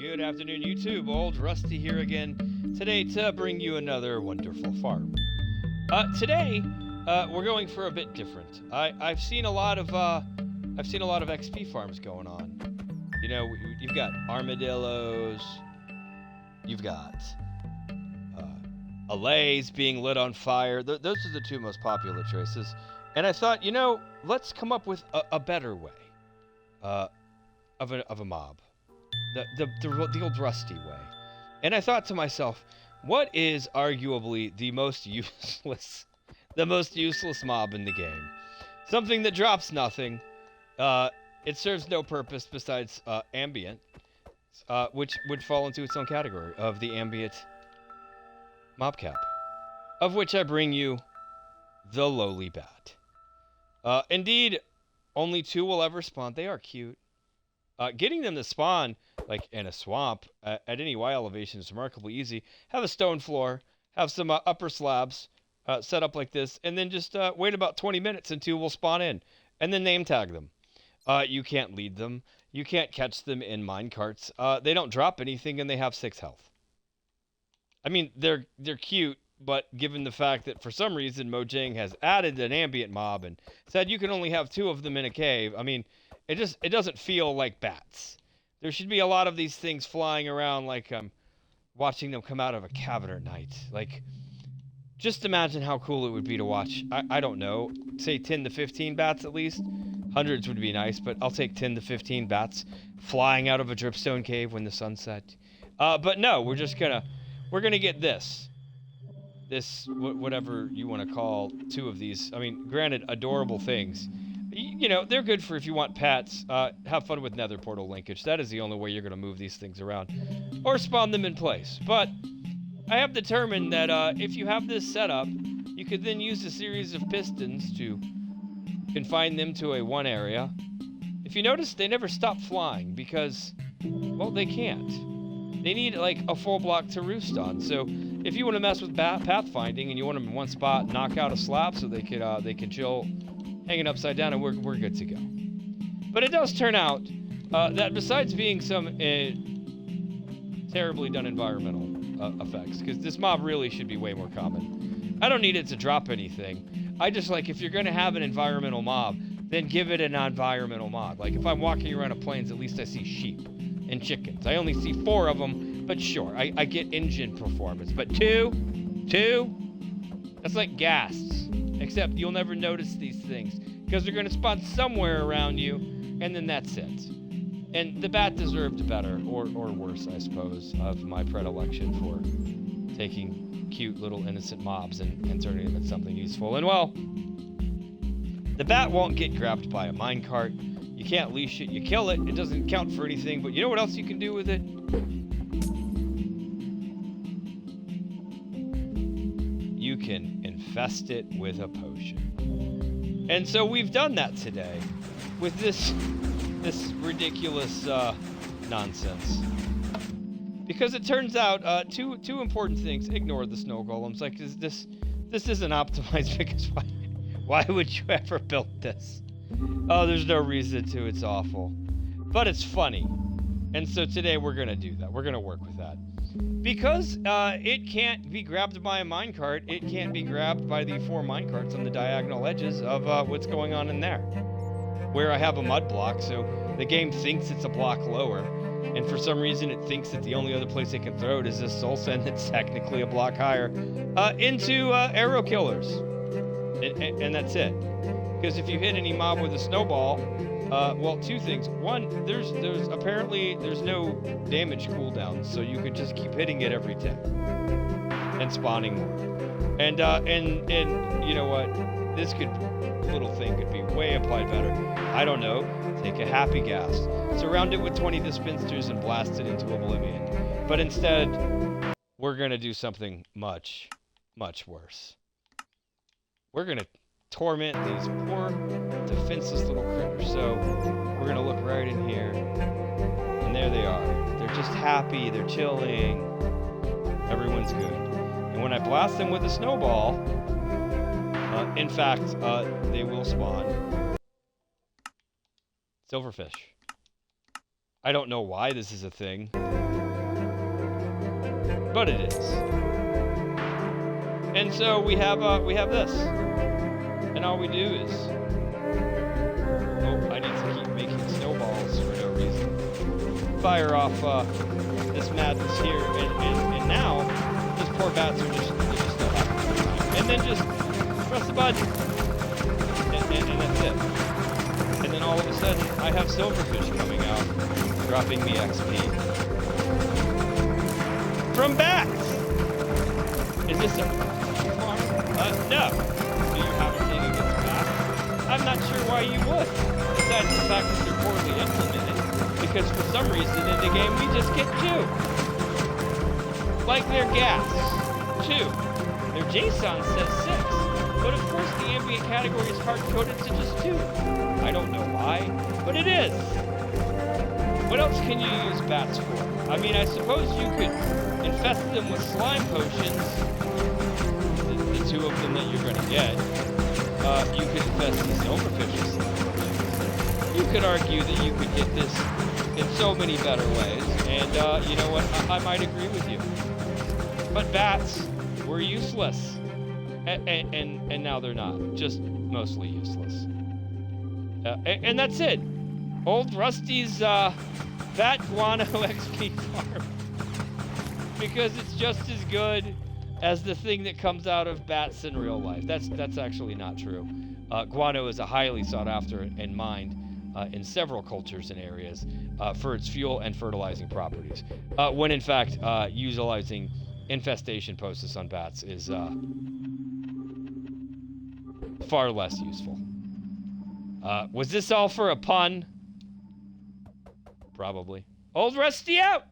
Good afternoon, YouTube. Old Rusty here again today to bring you another wonderful farm. Today, we're going for a bit different. I've seen a lot of XP farms going on. You know, you've got armadillos, you've got allays being lit on fire. Those are the two most popular choices. And I thought, you know, let's come up with a better way of a mob. The old Rusty way. And I thought to myself, what is arguably the most useless mob in the game? Something that drops nothing. It serves no purpose besides ambient, which would fall into its own category of the ambient mob cap, of which I bring you the lowly bat. Indeed, only 2 will ever spawn. They are cute. Getting them to spawn, like in a swamp, at any Y elevation is remarkably easy. Have a stone floor, have some upper slabs set up like this, and then just wait about 20 minutes and 2 will spawn in. And then name tag them. You can't lead them. You can't catch them in minecarts. They don't drop anything, and they have 6 health. I mean, they're cute, but given the fact that for some reason Mojang has added an ambient mob and said you can only have 2 of them in a cave, I mean, it doesn't feel like bats. There should be a lot of these things flying around like watching them come out of a cavern at night. Like, just imagine how cool it would be to watch, I don't know, say 10 to 15 bats at least. Hundreds would be nice, but I'll take 10 to 15 bats flying out of a dripstone cave when the sun's set. But no, we're gonna get this, whatever you want to call 2 of these. I mean, granted, adorable things. You know, they're good for if you want pets. Have fun with nether portal linkage. That is the only way you're going to move these things around. Or spawn them in place. But I have determined that if you have this setup, you could then use a series of pistons to confine them to one area. If you notice, they never stop flying because, well, they can't. They need, like, a full block to roost on. So if you want to mess with pathfinding and you want them in one spot, knock out a slab so they can chill hanging upside down, and we're good to go. But it does turn out that besides being some terribly done environmental effects, because this mob really should be way more common. I don't need it to drop anything. I just like, if you're going to have an environmental mob, then give it an environmental mod. Like, if I'm walking around a plains, at least I see sheep and chickens. I only see 4 of them, but sure, I get engine performance. But 2, that's like gas. Except you'll never notice these things because they're going to spawn somewhere around you, and then that's it. And the bat deserved better, or worse, I suppose, of my predilection for taking cute little innocent mobs and turning them into something useful. And well, the bat won't get grabbed by a minecart. You can't leash it. You kill it. It doesn't count for anything. But you know what else you can do with it? You can infest it with a potion. And so we've done that today with this ridiculous nonsense. Because it turns out two important things. Ignore the snow golems. Like, this isn't optimized because why would you ever build this? Oh, there's no reason to. It's awful. But it's funny. And so today we're going to do that. We're going to work with that. Because it can't be grabbed by a minecart, it can't be grabbed by the 4 minecarts on the diagonal edges of what's going on in there. Where I have a mud block, so the game thinks it's a block lower, and for some reason it thinks that the only other place it can throw it is this soul sand that's technically a block higher, into arrow killers. And that's it. Because if you hit any mob with a snowball, well, 2 things. One, there's apparently no damage cooldown, so you could just keep hitting it every tick and spawning more. And you know what? This little thing could be way applied better. I don't know. Take a happy gas, surround it with 20 dispensers, and blast it into oblivion. But instead, we're gonna do something much, much worse. We're gonna torment these poor defenseless little critters. So we're gonna look right in here, and there they are. They're just happy, they're chilling, everyone's good. And when I blast them with a snowball, in fact, they will spawn silverfish. I don't know why this is a thing. but it is. And so we have this, and all we do is, oh, I need to keep making snowballs for no reason. Fire off this madness here, and now those poor bats are just still having a good time. And then just press the button, and that's it. And then all of a sudden, I have silverfish coming out, dropping me XP from bats. Is this a farm? No. Do you have anything against bats? I'm not sure why you would. Besides the fact that they're poorly implemented, because for some reason in the game we just get 2. Like their gas, 2. Their JSON says 6. But of course the ambient category is hard-coded to just 2. I don't know why, but it is. What else can you use bats for? I mean, I suppose you could infest them with slime potions. The 2 of them that you're going to get. You could infest these silverfish with slime potions. You could argue that you could get this in so many better ways. And you know what? I might agree with you. But bats were useless. And now they're not. Just mostly useless. And that's it. Old Rusty's Bat Guano XP farm. Because it's just as good as the thing that comes out of bats in real life. That's actually not true. Guano is a highly sought after and mined in several cultures and areas for its fuel and fertilizing properties. When in fact, utilizing infestation posts on bats is far less useful. Was this all for a pun? Probably. Old Rusty out!